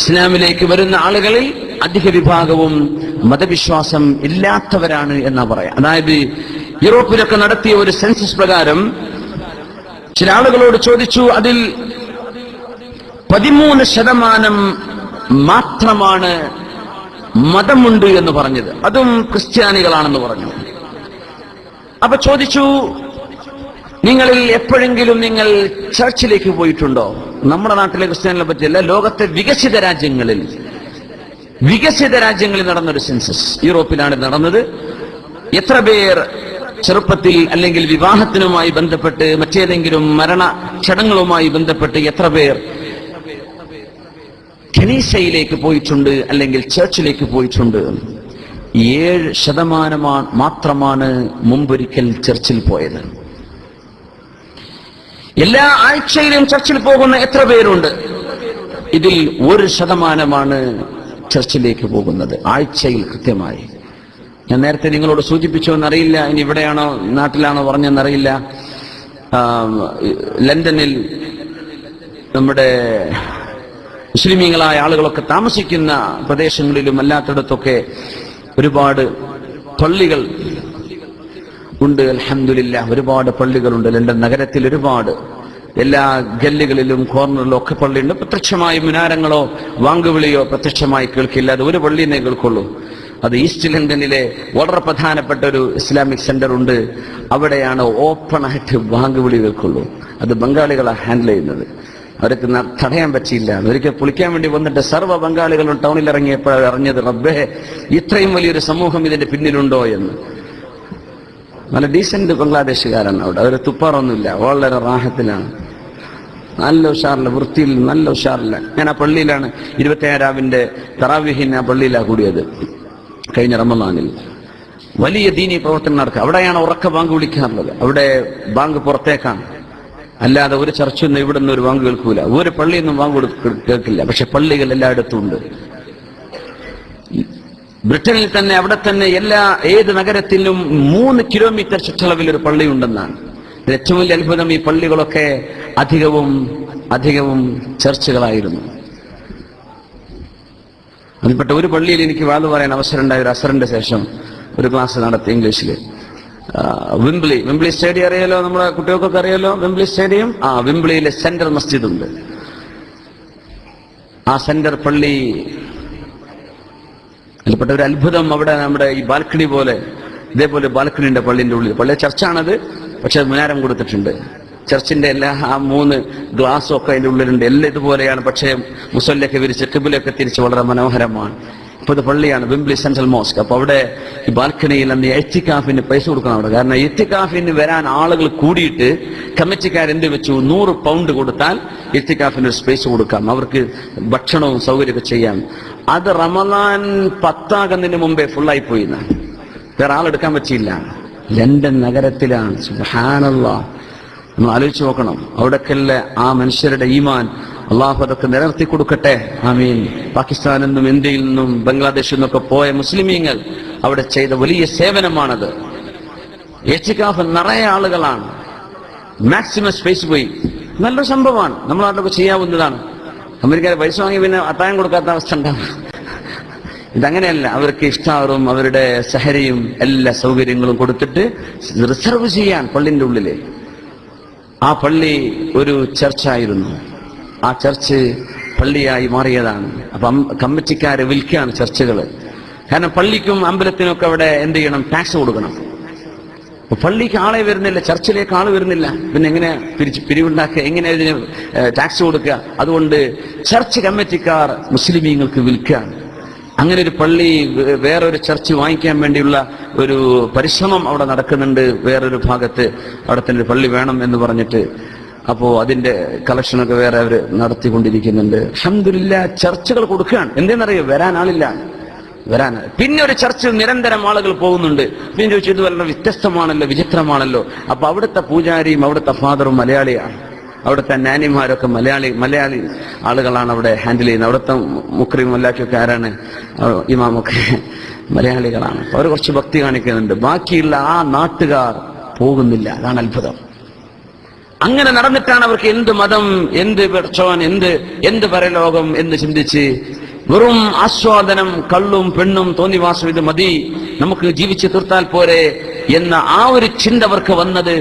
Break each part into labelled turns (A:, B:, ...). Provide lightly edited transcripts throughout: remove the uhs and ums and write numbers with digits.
A: ഇസ്ലാമിലേക്ക് വരുന്ന ആളുകളിൽ അധിക വിഭാഗവും മതവിശ്വാസം ഇല്ലാത്തവരാണ് എന്നാ പറയാം. അതായത് യൂറോപ്പിലൊക്കെ നടത്തിയ ഒരു സെൻസസ് പ്രകാരം ചില ആളുകളോട് ചോദിച്ചു, അതിൽ 13% മാത്രമാണ് മതമുണ്ട് എന്ന് പറഞ്ഞത്, അതും ക്രിസ്ത്യാനികളാണെന്ന് പറഞ്ഞു. അപ്പൊ ചോദിച്ചു, നിങ്ങളിൽ എപ്പോഴെങ്കിലും നിങ്ങൾ ചർച്ചിലേക്ക് പോയിട്ടുണ്ടോ? നമ്മുടെ നാട്ടിലെ ക്രിസ്ത്യാനികളെ പറ്റിയല്ല, ലോകത്തെ വികസിത രാജ്യങ്ങളിൽ നടന്നൊരു സെൻസസ്. യൂറോപ്പിലാണ് നടന്നത്. എത്ര പേർ ചെറുപ്പത്തിൽ അല്ലെങ്കിൽ വിവാഹത്തിനുമായി ബന്ധപ്പെട്ട് മറ്റേതെങ്കിലും മരണ ചടങ്ങുകളുമായി ബന്ധപ്പെട്ട് എത്ര പേർ കനീസയിലേക്ക് പോയിട്ടുണ്ട് അല്ലെങ്കിൽ ചർച്ചിലേക്ക് പോയിട്ടുണ്ട്? 7% മാത്രമാണ് മുമ്പൊരിക്കൽ ചർച്ചിൽ പോയത്. എല്ലാ ആഴ്ചയിലും ചർച്ചിൽ പോകുന്ന എത്ര പേരുണ്ട്? ഇതിൽ 1% ചർച്ചിലേക്ക് പോകുന്നത്, ആഴ്ചയിൽ കൃത്യമായി. ഞാൻ നേരത്തെ നിങ്ങളോട് സൂചിപ്പിച്ചോ എന്നറിയില്ല, ഇനി ഇവിടെയാണോ നാട്ടിലാണോ പറഞ്ഞെന്നറിയില്ല. ലണ്ടനിൽ നമ്മുടെ മുസ്ലിമീങ്ങളായ ആളുകളൊക്കെ താമസിക്കുന്ന പ്രദേശങ്ങളിലും അല്ലാത്തിടത്തൊക്കെ ഒരുപാട് പള്ളികൾ ഉണ്ട്. അൽഹംദുലില്ലാഹ്, ഒരുപാട് പള്ളികളുണ്ട് ലണ്ടൻ നഗരത്തിൽ. ഒരുപാട് എല്ലാ ഗല്ലികളിലും കോർണറിലും ഒക്കെ പള്ളിയുണ്ട്. പ്രത്യക്ഷമായി മുനാരങ്ങളോ വാങ്കുവിളിയോ പ്രത്യക്ഷമായി കേൾക്കില്ല. അത് ഒരു പള്ളിയെ കേൾക്കുള്ളൂ. അത് ഈസ്റ്റ് ലണ്ടനിലെ വളരെ പ്രധാനപ്പെട്ട ഒരു ഇസ്ലാമിക് സെന്റർ ഉണ്ട്. അവിടെയാണ് ഓപ്പണായിട്ട് വാങ്കുവിളി കേൾക്കുള്ളൂ. അത് ബംഗാളികളാണ് ഹാൻഡിൽ ചെയ്യുന്നത്. അവർക്ക് തടയാൻ പറ്റിയില്ല. ഒരിക്കൽ പൊളിക്കാൻ വേണ്ടി വന്നിട്ട് സർവ്വ ബംഗാളികളും ടൗണിൽ ഇറങ്ങിയപ്പോഴാണ് അറിഞ്ഞത്, റബ്ബേ, ഇത്രയും വലിയൊരു സമൂഹം ഇതിന്റെ പിന്നിലുണ്ടോ എന്ന്. നല്ല ഡീസന്റ് ബംഗ്ലാദേശുകാരാണ് അവിടെ. അവർ തുപ്പാറൊന്നുമില്ല, വളരെ റാഹത്തിലാണ്, നല്ല ഉഷാറില്ല, വൃത്തിയിൽ നല്ല ഉഷാറില്ല. ഞാൻ ആ പള്ളിയിലാണ് 27 തറാവീഹിന് ആ പള്ളിയിലാണ് കൂടിയത് കഴിഞ്ഞ റമദാനിൽ. വലിയ ദീനി പ്രവർത്തനം നടക്കുക. അവിടെയാണ് ഉറക്ക ബാങ്ക് വിളിക്കാറുള്ളത്. അവിടെ ബാങ്ക് പുറത്തേക്കാണ്, അല്ലാതെ ഒരു ചർച്ചയൊന്നും ഇവിടെ നിന്ന് ഒരു ബാങ്ക് കേൾക്കൂല. ഒരു പള്ളിയിൽ നിന്നും ബാങ്ക് കേൾക്കില്ല. പക്ഷെ പള്ളികൾ എല്ലായിടത്തും ഉണ്ട്. ബ്രിട്ടനിൽ തന്നെ അവിടെ തന്നെ ഏത് നഗരത്തിലും 3 കിലോമീറ്റർ ചുറ്റളവിൽ ഒരു പള്ളി ഉണ്ടെന്നാണ്. ഏറ്റവും വലിയ അത്ഭുതം, ഈ പള്ളികളൊക്കെ അധികവും ചർച്ചുകളായിരുന്നു. അതിൽപ്പെട്ട ഒരു പള്ളിയിൽ എനിക്ക് വാത് പറയാൻ അവസരം ഉണ്ടായ, ഒരു അസറിന്റെ ശേഷം ഒരു ക്ലാസ് നടത്തി ഇംഗ്ലീഷില്. വിംബ്ലി സ്റ്റേഡിയം അറിയാലോ, നമ്മുടെ കുട്ടികൾക്കൊക്കെ അറിയാലോ വിംബ്ലി സ്റ്റേഡിയം. വിംബ്ലിയിലെ സെന്റർ മസ്ജിദ് ഉണ്ട്. ആ സെന്റർ പള്ളി അതിൽപ്പെട്ട ഒരു അത്ഭുതം, അവിടെ നമ്മുടെ ഈ ബാൽക്കണി പോലെ ഇതേപോലെ ബാൽക്കണി ഉണ്ട് പള്ളിന്റെ ഉള്ളിൽ. പള്ളിയെ ചർച്ചാണത്, പക്ഷെ മുനാരം കൊടുത്തിട്ടുണ്ട്. ചർച്ചിന്റെ എല്ലാ 3 ഗ്ലാസും ഒക്കെ അതിന്റെ ഉള്ളിലുണ്ട്. എല്ലാം ഇതുപോലെയാണ്, പക്ഷേ മുസല്ലൊക്കെ വിരിച്ച് കിബിലൊക്കെ തിരിച്ച് വളരെ മനോഹരമാണ്. ഇപ്പൊ ഇത് പള്ളിയാണ്, വിംബ്ലി സെൻട്രൽ മോസ്ക്. അപ്പൊ അവിടെ ഈ ബാൽക്കണിയിൽ അന്ന് എത്തിക്കാഫിന് പൈസ കൊടുക്കണം അവിടെ. കാരണം എത്തിക്കാഫിന് വരാൻ ആളുകൾ കൂടിയിട്ട് കമ്മിറ്റിക്കാരെന്ത് വെച്ചു, 100 പൗണ്ട് കൊടുത്താൽ എത്തിക്കാഫിന് ഒരു സ്പേസ് കൊടുക്കാം, അവർക്ക് ഭക്ഷണവും സൗകര്യമൊക്കെ ചെയ്യാം. അത് റമദാൻ 10 മുമ്പേ ഫുള്ളായി പോയി. വേറെ ആളെടുക്കാൻ പറ്റിയില്ല. ലണ്ടൻ നഗരത്തിലാണ്. സുബ്ഹാനല്ലാഹ്, നമ്മൾ ആലോചിച്ച് നോക്കണം. അവിടേക്കല്ല ആ മനുഷ്യരുടെ ഈമാൻ അള്ളാഹു അതൊക്കെ നിലനിർത്തി കൊടുക്കട്ടെ, ആമീൻ. പാകിസ്ഥാനിൽ നിന്നും ഇന്ത്യയിൽ നിന്നും ബംഗ്ലാദേശിൽ നിന്നൊക്കെ പോയ മുസ്ലിമീങ്ങൾ അവിടെ ചെയ്ത വലിയ സേവനമാണത്. എത്തിക്കാഫ് നിറയെ ആളുകളാണ്, മാക്സിമം സ്പേസ് പോയി. നല്ലൊരു സംഭവമാണ്, നമ്മൾ അതൊക്കെ ചെയ്യാവുന്നതാണ്. അമേരിക്കയിൽ പൈസ വാങ്ങി പിന്നെ അത്തായം കൊടുക്കാത്ത അവസ്ഥ ഉണ്ടാവും. ഇതങ്ങനെയല്ല. അവർക്ക് ഇഷ്ടാറും അവരുടെ സഹരിയും എല്ലാ സൗകര്യങ്ങളും കൊടുത്തിട്ട് റിസർവ് ചെയ്യാൻ പള്ളിന്റെ ഉള്ളില്. ആ പള്ളി ഒരു ചർച്ചായിരുന്നു. ആ ചർച്ച് പള്ളിയായി മാറിയതാണ്. അപ്പം കമ്മിറ്റിക്കാരെ വിൽക്കുകയാണ് ചർച്ചുകൾ. കാരണം പള്ളിക്കും അമ്പലത്തിനും ഒക്കെ അവിടെ എന്ത് ചെയ്യണം, ടാക്സ് കൊടുക്കണം. അപ്പൊ പള്ളിക്ക് ആളെ വരുന്നില്ല, ചർച്ചിലേക്ക് ആള് വരുന്നില്ല. പിന്നെ എങ്ങനെ പിരിവുണ്ടാക്കുക, എങ്ങനെ ഇതിന് ടാക്സ് കൊടുക്കുക? അതുകൊണ്ട് ചർച്ച് കമ്മിറ്റിക്കാർ മുസ്ലിമീങ്ങൾക്ക് വിൽക്കുകയാണ്. അങ്ങനെ ഒരു പള്ളി, വേറൊരു ചർച്ച് വാങ്ങിക്കാൻ വേണ്ടിയുള്ള ഒരു പരിശ്രമം അവിടെ നടക്കുന്നുണ്ട്. വേറൊരു ഭാഗത്ത് അവിടെ തന്നെ ഒരു പള്ളി വേണം എന്ന് പറഞ്ഞിട്ട്. അപ്പോ അതിന്റെ കളക്ഷനൊക്കെ വേറെ അവർ നടത്തിക്കൊണ്ടിരിക്കുന്നുണ്ട്. അൽഹംദുലില്ലാഹ്, ചർച്ചുകൾ കൊടുക്കുകയാണ്. എന്തെന്നറിയോ, വരാൻ ആളില്ല. പിന്നെ ഒരു ചർച്ചിൽ നിരന്തരം ആളുകൾ പോകുന്നുണ്ട്. പിന്നെ ചോദിച്ചു, ഇത് വളരെ വ്യത്യസ്തമാണല്ലോ, വിചിത്രമാണല്ലോ. അപ്പൊ അവിടുത്തെ പൂജാരിയും അവിടുത്തെ ഫാദറും മലയാളിയാണ്. അവിടുത്തെ നാനിമാരൊക്കെ മലയാളി ആളുകളാണ് അവിടെ ഹാൻഡിൽ ചെയ്യുന്നത്. അവിടുത്തെ മുക്രിയും മല്ലാക്കിയൊക്കെ ആരാണ്, ഇമാമൊക്കെ മലയാളികളാണ്. അവർ കുറച്ച് ഭക്തി കാണിക്കുന്നുണ്ട്. ബാക്കിയുള്ള ആ നാട്ടുകാർ പോകുന്നില്ല. അതാണ് അത്ഭുതം. അങ്ങനെ നടന്നിട്ടാണ് അവർക്ക് എന്ത് മതം, എന്ത് പെർച്ചോൻ, എന്ത് പരലോകം എന്ന് ചിന്തിച്ച് വെറും ആസ്വാദനം, കള്ളും പെണ്ണും തോന്നിവാസം, ഇത് മതി, നമുക്ക് ജീവിച്ചു തീർത്താൽ പോരെ എന്ന ആ ഒരു ചിന്ത അവർക്ക് വന്നത്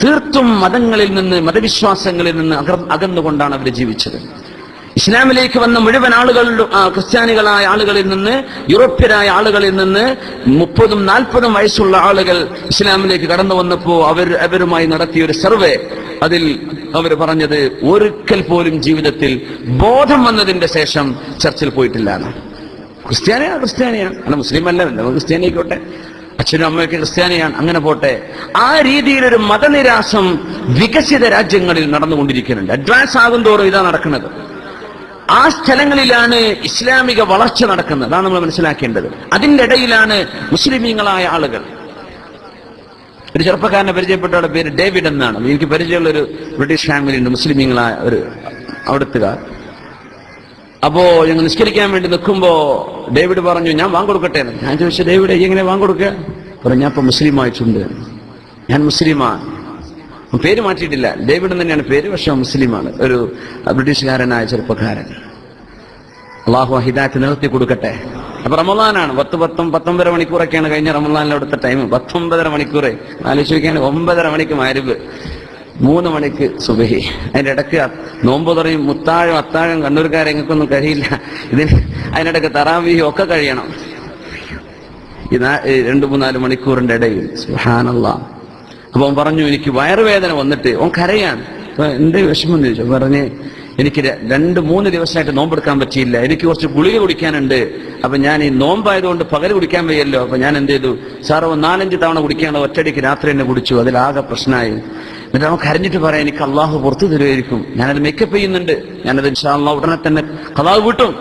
A: തീർത്തും മതങ്ങളിൽ നിന്ന്, മതവിശ്വാസങ്ങളിൽ നിന്ന് അകന്നുകൊണ്ടാണ് അവർ ജീവിച്ചത്. ഇസ്ലാമിലേക്ക് വന്ന മുഴുവൻ ആളുകൾ, ക്രിസ്ത്യാനികളായ ആളുകളിൽ നിന്ന്, യൂറോപ്യരായ ആളുകളിൽ നിന്ന് 30-40 വയസ്സുള്ള ആളുകൾ ഇസ്ലാമിലേക്ക് കടന്നു വന്നപ്പോ അവരുമായി നടത്തിയ ഒരു സർവേ, അതിൽ അവർ പറഞ്ഞത് ഒരിക്കൽ പോലും ജീവിതത്തിൽ ബോധം വന്നതിന്റെ ശേഷം ചർച്ചിൽ പോയിട്ടില്ലാണ്. ക്രിസ്ത്യാനിയാണ്, അല്ല മുസ്ലിം അല്ല, ക്രിസ്ത്യാനിയായിക്കോട്ടെ, അച്ഛനും അമ്മയൊക്കെ ക്രിസ്ത്യാനിയാണ്, അങ്ങനെ പോട്ടെ. ആ രീതിയിലൊരു മതനിരാസം വികസിത രാജ്യങ്ങളിൽ നടന്നുകൊണ്ടിരിക്കുന്നുണ്ട്. അഡ്വാൻസ് ആകും തോറും ഇതാ നടക്കുന്നത്. ആ സ്ഥലങ്ങളിലാണ് ഇസ്ലാമിക വളർച്ച നടക്കുന്നത്. അതാണ് നമ്മൾ മനസ്സിലാക്കേണ്ടത്. അതിന്റെ ഇടയിലാണ് മുസ്ലിമീങ്ങളായ ആളുകൾ. ഒരു ചെറുപ്പക്കാരനെ പരിചയപ്പെട്ട ആളുടെ പേര് ഡേവിഡ് എന്നാണ്. എനിക്ക് പരിചയമുള്ളൊരു ബ്രിട്ടീഷ് ഫാമിലി ഉണ്ട്, മുസ്ലിമീങ്ങളായ ഒരു അവിടുത്തുകാർ. അപ്പോ ഞങ്ങൾ നിസ്കരിക്കാൻ വേണ്ടി നിൽക്കുമ്പോ ഡേവിഡ് പറഞ്ഞു, ഞാൻ വാങ്ങിക്കൊടുക്കട്ടെ. ഞാൻ ചോദിച്ചു, ഡേവിഡ് എങ്ങനെ വാങ്ങിക്കൊടുക്കുക? പറഞ്ഞു, ഞാൻ ഇപ്പൊ മുസ്ലിമായിട്ടുണ്ട്, ഞാൻ മുസ്ലിമാണ്. പേര് മാറ്റിയിട്ടില്ല, ഡേവിഡ് തന്നെയാണ് പേര്, പക്ഷെ മുസ്ലിമാണ്. ഒരു ബ്രിട്ടീഷുകാരനായ ചെറുപ്പക്കാരൻ. അള്ളാഹു ഹിദായത്ത് നിലർത്തി കൊടുക്കട്ടെ. അപ്പൊ റമളാനാണ്, 19 മണിക്കൂറൊക്കെയാണ് കഴിഞ്ഞ റമളാനിൽ അവിടുത്തെ ടൈം. 19.5 മണിക്കൂറ് ആലോചിക്കുകയാണ്. 9:30 മണിക്ക് മഗ്‌രിബ്, 3 മണിക്ക് സുബഹി, അതിന്റെ ഇടയ്ക്ക് നോമ്പ് തുറയും, മുത്താഴം, അത്താഴം. കണ്ണൂർക്കാരെ എങ്ങൾക്കൊന്നും കഴിയില്ല ഇതിന്. അതിനിടയ്ക്ക് തറാവീഹ് ഒക്കെ കഴിയണം. ഈ 2-3-4 മണിക്കൂറിന്റെ ഇടയിൽ. സുബ്ഹാനല്ലാഹ്. അപ്പൊ അവൻ പറഞ്ഞു, എനിക്ക് വയറുവേദന വന്നിട്ട്. അവൻ കരയാണ്. അപ്പൊ എന്റെ വിഷമം എന്ന് ചോദിച്ചു. പറഞ്ഞ്, എനിക്ക് 2-3 ദിവസമായിട്ട് നോമ്പെടുക്കാൻ പറ്റിയില്ല, എനിക്ക് കുറച്ച് ഗുളിക കുടിക്കാനുണ്ട്. അപ്പൊ ഞാൻ ഈ നോമ്പായതുകൊണ്ട് പകൽ കുടിക്കാൻ വയ്യല്ലോ. അപ്പൊ ഞാൻ എന്ത് ചെയ്തു, സാറ് 4-5 തവണ കുടിക്കാനുള്ള ഒറ്റയടിക്ക് രാത്രി തന്നെ കുടിച്ചു. അതിലാകെ പ്രശ്നമായി. എന്നിട്ട് അവൻ കരഞ്ഞിട്ട് പറയാം, എനിക്ക് അള്ളാഹു പുറത്തു തരുമായിരിക്കും, ഞാനത് മേക്കപ്പ് ചെയ്യുന്നുണ്ട്, ഞാനത് ഇൻഷാ അല്ലാഹ് ഉടനെ തന്നെ ഖളാ വീട്ടും,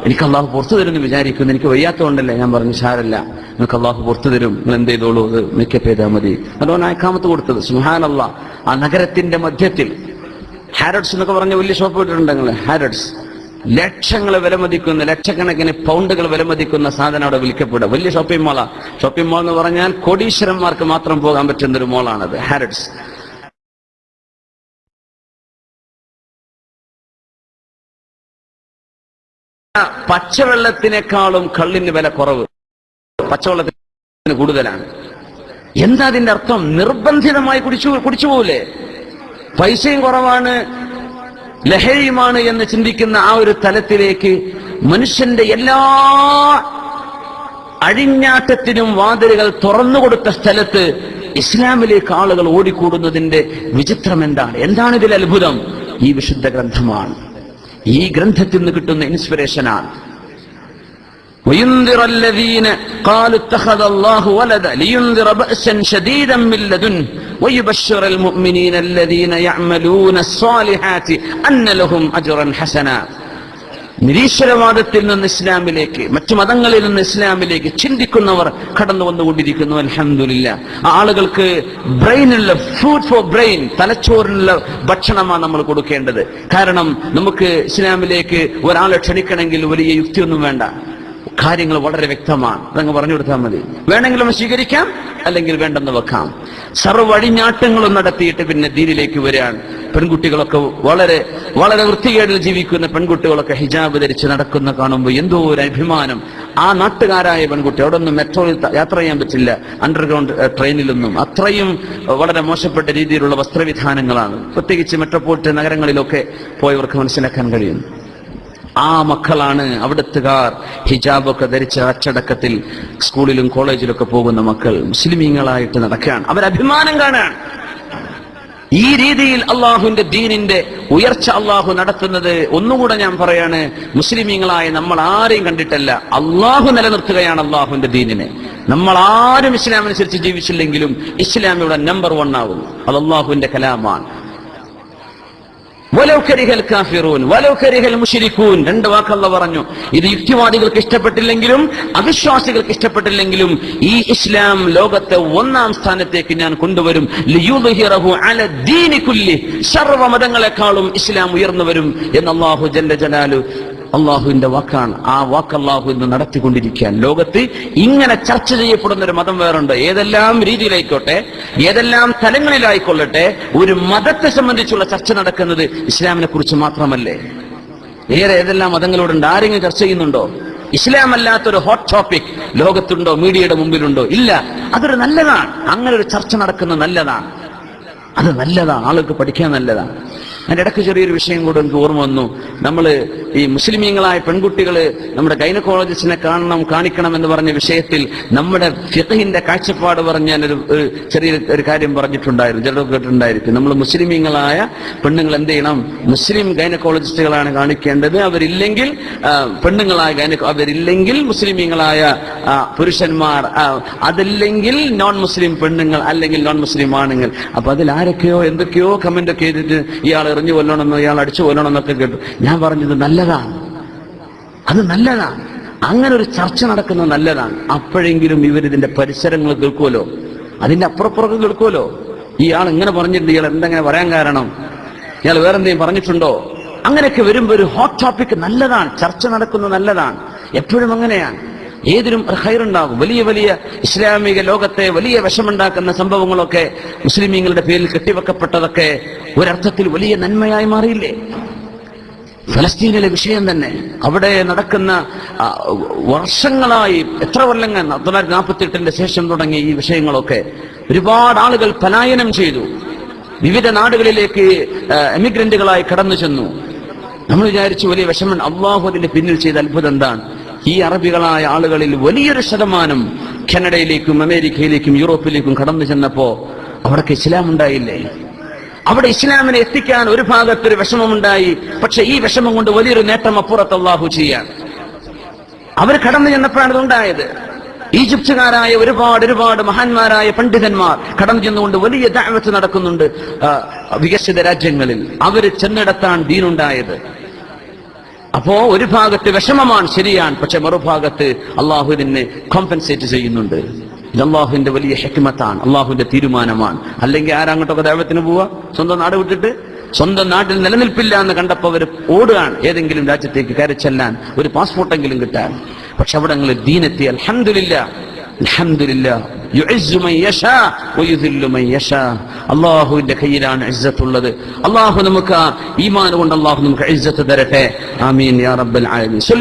A: എനിക്ക് അള്ളാഹു പുറത്തു തരുമെന്ന് വിചാരിക്കുന്നു, എനിക്ക് വയ്യാത്തതുകൊണ്ടല്ലേ. ഞാൻ പറഞ്ഞു, സാരല്ല, നിങ്ങൾക്ക് അള്ളാഹു പുറത്തു തരും, നിങ്ങൾ എന്ത് ചെയ്തോളൂ, അത് മേക്കപ്പ് ചെയ്താൽ മതി. അതുകൊണ്ട് ഇഖാമത്ത് കൊടുത്തത്. സുബ്ഹാനല്ലാഹ്. ആ നഗരത്തിന്റെ മധ്യത്തിൽ ഹാരഡ്സ് എന്നൊക്കെ പറഞ്ഞ വലിയ ഷോപ്പ് ഇട്ടിട്ടുണ്ടെങ്കിൽ, ഹാരഡ്സ് ലക്ഷങ്ങൾ വിലമതിക്കുന്ന, ലക്ഷക്കണക്കിന് പൗണ്ടുകൾ വിലമതിക്കുന്ന സാധനം അവിടെ വിൽക്കപ്പെടുക. വലിയ ഷോപ്പിംഗ് മോളാ. ഷോപ്പിംഗ് മോൾ എന്ന് പറഞ്ഞാൽ കോടീശ്വരന്മാർക്ക് മാത്രം പോകാൻ പറ്റുന്ന ഒരു മോളാണത്, ഹാരഡ്സ്. പച്ചവെള്ളത്തിനേക്കാളും കള്ളിന് വില കുറവ്, പച്ചവെള്ളത്തിന് കൂടുതലാണ്. എന്താ അതിന്റെ അർത്ഥം? നിർബന്ധിതമായി കുടിച്ചു പോവില്ലേ? പൈസയും കുറവാണ്, ലഹരിയുമാണ് എന്ന് ചിന്തിക്കുന്ന ആ ഒരു തലത്തിലേക്ക് മനുഷ്യന്റെ എല്ലാ അഴിഞ്ഞാട്ടത്തിനും വാതിലുകൾ തുറന്നുകൊടുത്ത സ്ഥലത്ത് ഇസ്ലാമിലേക്ക് ആളുകൾ ഓടിക്കൂടുന്നതിന്റെ വിചിത്രം എന്താണ്? എന്താണ് ഇതിൽ അത്ഭുതം? ഈ വിശുദ്ധ ഗ്രന്ഥമാണ്. ഈ ഗ്രന്ഥത്തിൽ നിന്ന് കിട്ടുന്ന ഇൻസ്പിറേഷനാണ്. وينذر الذين قالوا اتخذ الله ولدا لينذر بأسا شديدا من لدنه ويبشر المؤمنين الذين يعملون الصالحات أن لهم أجرا حسنا. നിരീശ്വരവാദത്തിൽ നിന്ന് ഇസ്ലാമിലേക്ക്, മറ്റു മതങ്ങളിൽ നിന്ന് ഇസ്ലാമിലേക്ക് ചിന്തിക്കുന്നവർ കടന്നു വന്നുകൊണ്ടിരിക്കുന്നു. അൽഹംദുലില്ലാ. ആ ആളുകൾക്ക് ബ്രെയിനുള്ള, ഫുഡ് ഫോർ ബ്രെയിൻ, തലച്ചോറിനുള്ള ഭക്ഷണമാണ് നമ്മൾ കൊടുക്കേണ്ടത്. കാരണം നമുക്ക് ഇസ്ലാമിലേക്ക് ഒരാളെ ക്ഷണിക്കണമെങ്കിൽ വലിയ യുക്തിയൊന്നും വേണ്ട, കാര്യങ്ങൾ വളരെ വ്യക്തമാണ്. അതങ്ങ് പറഞ്ഞു കൊടുത്താൽ മതി. വേണമെങ്കിലും സ്വീകരിക്കാം, അല്ലെങ്കിൽ വേണ്ടെന്ന് വെക്കാം. സർവ്വഴിഞ്ഞാട്ടങ്ങളും നടത്തിയിട്ട് പിന്നെ ദീനിലേക്ക് വരികയാണ്. പെൺകുട്ടികളൊക്കെ വളരെ വളരെ വൃത്തികേടിൽ ജീവിക്കുന്ന പെൺകുട്ടികളൊക്കെ ഹിജാബ് ധരിച്ച് നടക്കുന്ന കാണുമ്പോൾ എന്തോ ഒരു അഭിമാനം. ആ നാട്ടുകാരായ പെൺകുട്ടി, അവിടെ ഒന്നും മെട്രോയിൽ യാത്ര ചെയ്യാൻ പറ്റില്ല, അണ്ടർഗ്രൗണ്ട് ട്രെയിനിലൊന്നും. അത്രയും വളരെ മോശപ്പെട്ട രീതിയിലുള്ള വസ്ത്രവിധാനങ്ങളാണ്. പ്രത്യേകിച്ച് മെട്രോപൊളിറ്റൻ നഗരങ്ങളിലൊക്കെ പോയവർക്ക് മനസ്സിലാക്കാൻ കഴിയും. ആ മക്കളാണ് അവിടുത്തുകാർ, ഹിജാബൊക്കെ ധരിച്ച അച്ചടക്കത്തിൽ സ്കൂളിലും കോളേജിലൊക്കെ പോകുന്ന മക്കൾ മുസ്ലിമീങ്ങളായിട്ട് നടക്കുകയാണ്. അവരഭിമാനം കാണാൻ. ഈ രീതിയിൽ അള്ളാഹുവിന്റെ ദീനിന്റെ ഉയർച്ച അള്ളാഹു നടത്തുന്നത്, ഒന്നുകൂടെ ഞാൻ പറയാണ്, മുസ്ലിമീങ്ങളായ നമ്മൾ ആരെയും കണ്ടിട്ടല്ല, അള്ളാഹു നിലനിർത്തുകയാണ് അള്ളാഹുവിന്റെ ദീനിനെ. നമ്മൾ ആരും ഇസ്ലാമനുസരിച്ച് ജീവിച്ചില്ലെങ്കിലും ഇസ്ലാം ഇവിടെ നമ്പർ 1 ആകുന്നു. അത് അള്ളാഹുവിന്റെ കലാമാണ്. വലൗ കരിഹൽ കാഫിറൂൻ വലൗ കരിഹൽ മുശ്രികൂൻ, 2 വാക്കല്ല പറഞ്ഞു. ഇത് യുക്തിവാദികൾക്ക് ഇഷ്ടപ്പെട്ടില്ലെങ്കിലും അവിശ്വാസികൾക്ക് ഇഷ്ടപ്പെട്ടില്ലെങ്കിലും ഈ ഇസ്ലാം ലോകത്തെ 1-ാം സ്ഥാനത്തേക്ക് ഞാൻ കൊണ്ടുവരും. ലിയുദ്ഹിറഹു അല ദീനി കുല്ലി, സർവ്വ മതങ്ങളെക്കാളും ഇസ്ലാം ഉയർന്നു വരും എന്ന് അല്ലാഹു ജല്ല ജലാലു അള്ളാഹുവിന്റെ വാക്കാണ്. ആ വാക്ക് അള്ളാഹു ഇന്ന് നടത്തിക്കൊണ്ടിരിക്കാൻ. ലോകത്ത് ഇങ്ങനെ ചർച്ച ചെയ്യപ്പെടുന്ന ഒരു മതം വേറുണ്ട്. ഏതെല്ലാം രീതിയിലായിക്കോട്ടെ, ഏതെല്ലാം തലങ്ങളിലായിക്കൊള്ളട്ടെ, ഒരു മതത്തെ സംബന്ധിച്ചുള്ള ചർച്ച നടക്കുന്നത് ഇസ്ലാമിനെ കുറിച്ച് മാത്രമല്ലേ? ഏതെല്ലാം മതങ്ങളോടുണ്ട്? ആരെങ്കിലും ചർച്ച ചെയ്യുന്നുണ്ടോ? ഇസ്ലാം അല്ലാത്തൊരു ഹോട്ട് ടോപ്പിക് ലോകത്തുണ്ടോ? മീഡിയയുടെ മുമ്പിലുണ്ടോ? ഇല്ല. അതൊരു നല്ലതാണ്. അങ്ങനെ ഒരു ചർച്ച നടക്കുന്നത് നല്ലതാണ്. അത് നല്ലതാണ്, ആളുകൾക്ക് പഠിക്കാൻ നല്ലതാണ്. അതിന്റെ ഇടയ്ക്ക് ചെറിയൊരു വിഷയം കൂടെ എനിക്ക് ഓർമ്മ വന്നു. നമ്മള് ഈ മുസ്ലിമീങ്ങളായ പെൺകുട്ടികള് നമ്മുടെ ഗൈനക്കോളജിസ്റ്റിനെ കാണിക്കണം എന്ന് പറഞ്ഞ വിഷയത്തിൽ നമ്മുടെ ഫിഖഹിന്റെ കാഴ്ചപ്പാട് പറഞ്ഞ ഞാനൊരു ചെറിയൊരു കാര്യം പറഞ്ഞിട്ടുണ്ടായിരുന്നു, ചിലർ കേട്ടിട്ടുണ്ടായിരിക്കും. നമ്മൾ മുസ്ലിമീങ്ങളായ പെണ്ണുങ്ങൾ എന്ത് ചെയ്യണം? മുസ്ലിം ഗൈനക്കോളജിസ്റ്റുകളാണ് കാണിക്കേണ്ടത്. അവരില്ലെങ്കിൽ അവരില്ലെങ്കിൽ മുസ്ലിമീങ്ങളായ പുരുഷന്മാർ, അതില്ലെങ്കിൽ നോൺ മുസ്ലിം പെണ്ണുങ്ങൾ, അല്ലെങ്കിൽ നോൺ മുസ്ലിം ആണുങ്ങൾ. അപ്പൊ അതിൽ ആരൊക്കെയോ എന്തൊക്കെയോ കമന്റ് ഒക്കെ ചെയ്തിട്ട് ഇയാൾ എറിഞ്ഞു കൊല്ലണമെന്നോ ഇയാൾ അടിച്ചു കൊല്ലണമെന്നൊക്കെ കേട്ടു. ഞാൻ പറഞ്ഞത് നല്ലതാണ്, അത് നല്ലതാണ്. അങ്ങനെ ഒരു ചർച്ച നടക്കുന്നത് നല്ലതാണ്. അപ്പോഴെങ്കിലും ഇവരിതിന്റെ പരിസരങ്ങൾ കേൾക്കുമല്ലോ, അതിന്റെ അപ്പുറപ്പുറത്ത് കേൾക്കുമല്ലോ. ഇയാൾ ഇങ്ങനെ പറഞ്ഞിട്ടുണ്ട്, ഇയാൾ എന്തെങ്ങനെ പറയാൻ കാരണം, ഇയാൾ വേറെന്തെങ്കിലും പറഞ്ഞിട്ടുണ്ടോ? അങ്ങനെയൊക്കെ വരുമ്പോ ഒരു ഹോട്ട് ടോപ്പിക് നല്ലതാണ്, ചർച്ച നടക്കുന്നത് നല്ലതാണ്. എപ്പോഴും അങ്ങനെയാണ്. ഏതിനും ഖൈറുണ്ടാകും. വലിയ വലിയ ഇസ്ലാമിക ലോകത്തെ വലിയ വിഷമുണ്ടാക്കുന്ന സംഭവങ്ങളൊക്കെ മുസ്ലിമീങ്ങളുടെ പേരിൽ കെട്ടിവെക്കപ്പെട്ടതൊക്കെ ഒരർത്ഥത്തിൽ വലിയ നന്മയായി മാറിയില്ലേ? ഫലസ്തീനിലെ വിഷയം തന്നെ, അവിടെ നടക്കുന്ന വർഷങ്ങളായി, എത്ര കൊല്ലങ്ങൾ, 1948 ശേഷം തുടങ്ങിയ ഈ വിഷയങ്ങളൊക്കെ ഒരുപാട് ആളുകൾ പലായനം ചെയ്തു, വിവിധ നാടുകളിലേക്ക് എമിഗ്രന്റുകളായി കടന്നു ചെന്നു. നമ്മൾ വിചാരിച്ചു വലിയ വിഷമം. അള്ളാഹു അതിന്റെ പിന്നിൽ ചെയ്ത അത്ഭുതം എന്താണ്? ഈ അറബികളായ ആളുകളിൽ വലിയൊരു ശതമാനം കാനഡയിലേക്കും അമേരിക്കയിലേക്കും യൂറോപ്പിലേക്കും കടന്നു ചെന്നപ്പോ അവിടൊക്കെ ഇസ്ലാം ഉണ്ടായില്ലേ? അവിടെ ഇസ്ലാമിനെ എത്തിക്കാൻ ഒരു ഭാഗത്തൊരു വിഷമമുണ്ടായി. പക്ഷെ ഈ വിഷമം കൊണ്ട് വലിയൊരു നേട്ടം അപ്പുറത്ത് അള്ളാഹു ചെയ്യാൻ അവർ കടന്നു ചെന്നപ്പോഴാണ് ഇതുണ്ടായത്. ഈജിപ്തുകാരായ ഒരുപാട് മഹാന്മാരായ പണ്ഡിതന്മാർ കടന്നു ചെന്നുകൊണ്ട് വലിയ ദഅവത്ത് നടക്കുന്നുണ്ട് വികസിത രാജ്യങ്ങളിൽ. അവര് ചെന്നിടത്താണ് ദീനുണ്ടായത്. അപ്പോ ഒരു ഭാഗത്ത് വിഷമമാണ്, ശരിയാണ്. പക്ഷെ മറുഭാഗത്ത് അള്ളാഹു ഇതിനെ കോമ്പൻസേറ്റ് ചെയ്യുന്നുണ്ട്. ഇത് അള്ളാഹുവിന്റെ വലിയ ഹിക്മത്താണ്, അള്ളാഹുവിന്റെ തീരുമാനമാണ്. അല്ലെങ്കിൽ ആരങ്ങോട്ടൊക്കെ ദൈവത്തിന് പോവുക? സ്വന്തം നാട് വിട്ടിട്ട് സ്വന്തം നാട്ടിൽ നിലനിൽപ്പില്ല എന്ന് കണ്ടപ്പോ അവർ ഓടുകയാണ് ഏതെങ്കിലും രാജ്യത്തേക്ക് കയറി ചെല്ലാൻ, ഒരു പാസ്പോർട്ടെങ്കിലും കിട്ടാൻ. പക്ഷെ അവിടെ നിങ്ങൾ ദീനെത്തി. അൽഹംദുലില്ലാഹ്, അൽഹംദുലില്ലാഹ്. യുഇസ്സു മൻ യശാ വയുദില്ലു മൻ യശാ. അല്ലാഹുവിന്റെ കയ്യിലാണ് ഇസ്സത്തുള്ളത്. അല്ലാഹു നമുക്ക് ഈമാൻ കൊണ്ട് അല്ലാഹു നമുക്ക് ഇസ്സത്ത് തരട്ടെ. ആമീൻ യാ റബ്ബൽ ആലമീൻ.